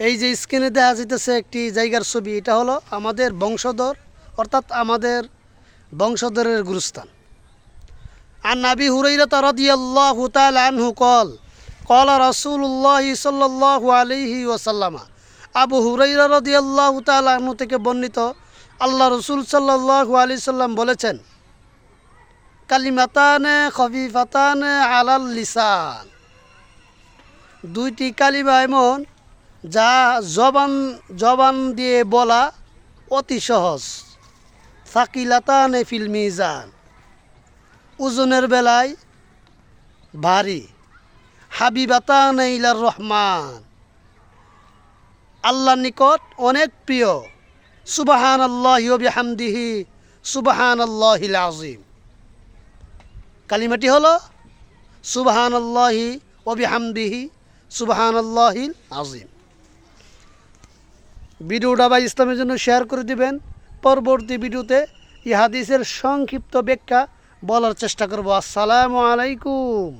এই যে স্ক্রিনে দেখা যাইতেছে একটি জায়গার ছবি, এটা হলো আমাদের বংশধর, অর্থাৎ আমাদের বংশধরের গুরুস্থান। আন আবি হুরাইরা রাদিয়াল্লাহু তাআলা আনহু قال رسول الله صلى الله عليه وسلم। আবু হুরাইরা রাদিয়াল্লাহু তাআলা আনহু থেকে বর্ণিত, আল্লাহ রসুল সাল্লাল্লাহু আলাইহি সাল্লাম বলেছেন, কালিমাতানে খফিফাতানে আলাল লিসান, দুইটি কালিমা এমন যা জবান দিয়ে বলা অতি সহজ। সাকিলাতানে ফিল মিজান, ওজনের বেলায় ভারী। হাবিবাতানে ইলার রহমান, আল্লাহর নিকট অনেক প্রিয়। সুবহানাল্লাহি ওয়া বিহামদিহি সুবহানাল্লাহিল আযীম। কালিমাটি হলো সুবহানাল্লাহি ওয়া বিহামদিহি সুবহানাল্লাহিল আযীম। ভিডিওটা ভাই ইসলামের জন্য শেয়ার করে দিবেন। পরবর্তী ভিডিওতে এই হাদিসের সংক্ষিপ্ত ব্যাখ্যা বলার চেষ্টা করব। আসসালামু আলাইকুম।